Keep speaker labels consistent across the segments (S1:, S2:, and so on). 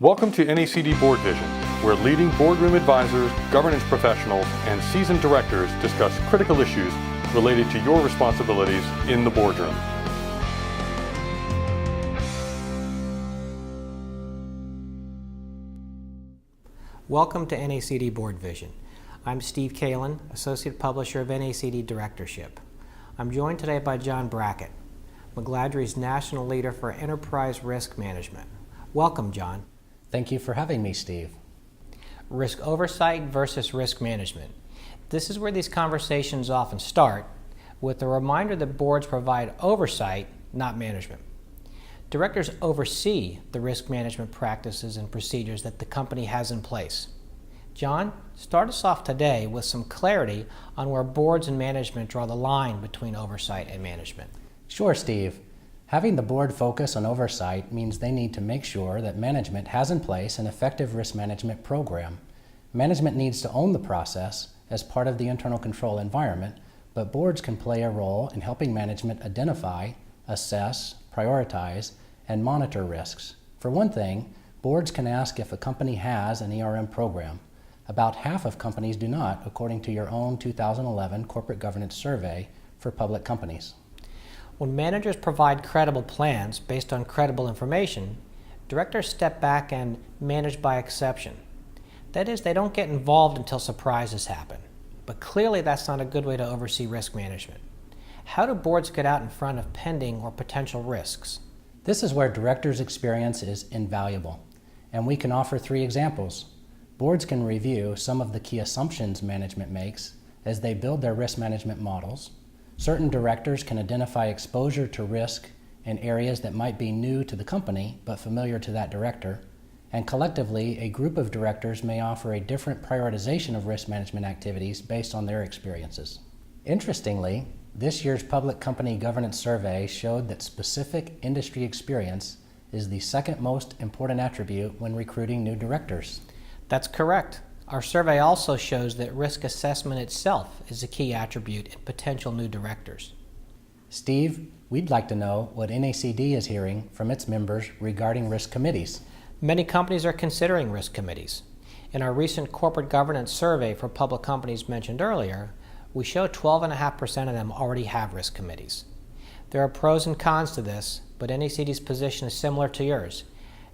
S1: Welcome to NACD BoardVision, where leading boardroom advisors, governance professionals, and seasoned directors discuss critical issues related to your responsibilities in the boardroom.
S2: Welcome to NACD BoardVision. I'm Steve Kalin, Associate Publisher of NACD Directorship. I'm joined today by John Brackett, McGladrey's National Leader for Enterprise Risk Management. Welcome, John.
S3: Thank you for having me, Steve.
S2: Risk oversight versus risk management. This is where these conversations often start, with the reminder that boards provide oversight, not management. Directors oversee the risk management practices and procedures that the company has in place. John, start us off today with some clarity on where boards and management draw the line between oversight and management.
S3: Sure, Steve. Having the board focus on oversight means they need to make sure that management has in place an effective risk management program. Management needs to own the process as part of the internal control environment, but boards can play a role in helping management identify, assess, prioritize, and monitor risks. For one thing, boards can ask if a company has an ERM program. About half of companies do not, according to your own 2011 Corporate Governance Survey for public companies.
S2: When managers provide credible plans based on credible information, directors step back and manage by exception. That is, they don't get involved until surprises happen. But clearly that's not a good way to oversee risk management. How do boards get out in front of pending or potential risks?
S3: This is where directors' experience is invaluable, and we can offer 3 examples. Boards can review some of the key assumptions management makes as they build their risk management models. Certain directors can identify exposure to risk in areas that might be new to the company but familiar to that director. And collectively, a group of directors may offer a different prioritization of risk management activities based on their experiences. Interestingly, this year's Public Company Governance Survey showed that specific industry experience is the second most important attribute when recruiting new directors.
S2: That's correct. Our survey also shows that risk assessment itself is a key attribute in potential new directors.
S3: Steve, we'd like to know what NACD is hearing from its members regarding risk committees.
S2: Many companies are considering risk committees. In our recent corporate governance survey for public companies mentioned earlier, we show 12.5% of them already have risk committees. There are pros and cons to this, but NACD's position is similar to yours.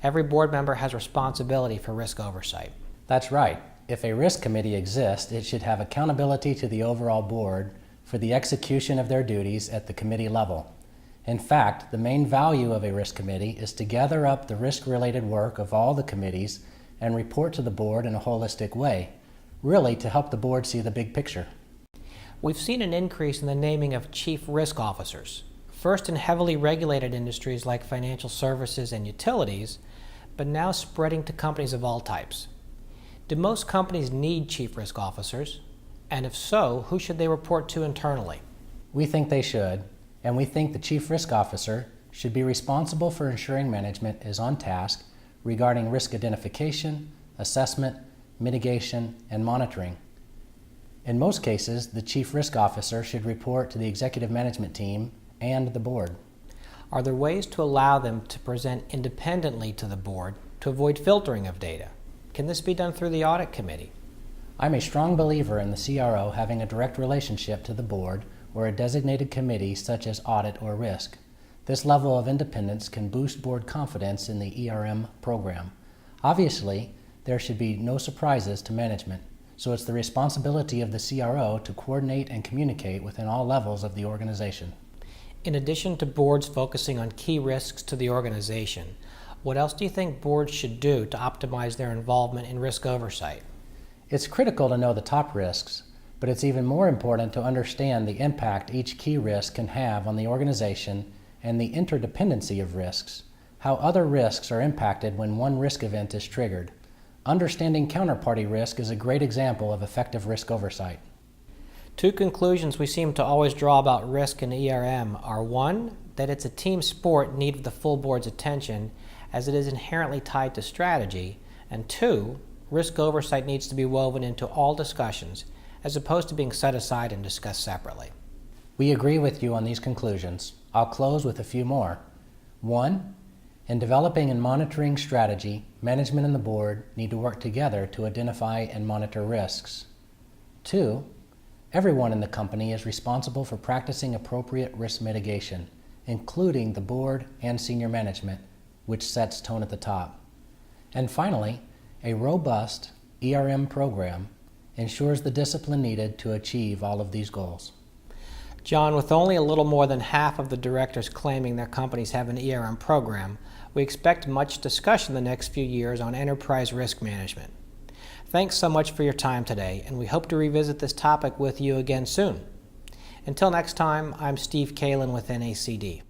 S2: Every board member has responsibility for risk oversight.
S3: That's right. If a risk committee exists, it should have accountability to the overall board for the execution of their duties at the committee level. In fact, the main value of a risk committee is to gather up the risk-related work of all the committees and report to the board in a holistic way, really to help the board see the big picture.
S2: We've seen an increase in the naming of chief risk officers, first in heavily regulated industries like financial services and utilities, but now spreading to companies of all types. Do most companies need chief risk officers? And if so, who should they report to internally?
S3: We think they should, and we think the chief risk officer should be responsible for ensuring management is on task regarding risk identification, assessment, mitigation, and monitoring. In most cases, the chief risk officer should report to the executive management team and the board.
S2: Are there ways to allow them to present independently to the board to avoid filtering of data? Can this be done through the Audit Committee?
S3: I'm a strong believer in the CRO having a direct relationship to the board or a designated committee such as audit or risk. This level of independence can boost board confidence in the ERM program. Obviously, there should be no surprises to management, so it's the responsibility of the CRO to coordinate and communicate within all levels of the organization.
S2: In addition to boards focusing on key risks to the organization, what else do you think boards should do to optimize their involvement in risk oversight?
S3: It's critical to know the top risks, but it's even more important to understand the impact each key risk can have on the organization and the interdependency of risks, how other risks are impacted when one risk event is triggered. Understanding counterparty risk is a great example of effective risk oversight.
S2: 2 conclusions we seem to always draw about risk in ERM are 1, that it's a team sport in need of the full board's attention as it is inherently tied to strategy, and 2, risk oversight needs to be woven into all discussions as opposed to being set aside and discussed separately.
S3: We agree with you on these conclusions. I'll close with a few more. 1, In developing and monitoring strategy, management and the board need to work together to identify and monitor risks. 2, everyone in the company is responsible for practicing appropriate risk mitigation, including the board and senior management, which sets tone at the top. And finally, a robust ERM program ensures the discipline needed to achieve all of these goals.
S2: John, with only a little more than half of the directors claiming their companies have an ERM program, we expect much discussion in the next few years on enterprise risk management. Thanks so much for your time today, and we hope to revisit this topic with you again soon. Until next time, I'm Steve Kalin with NACD.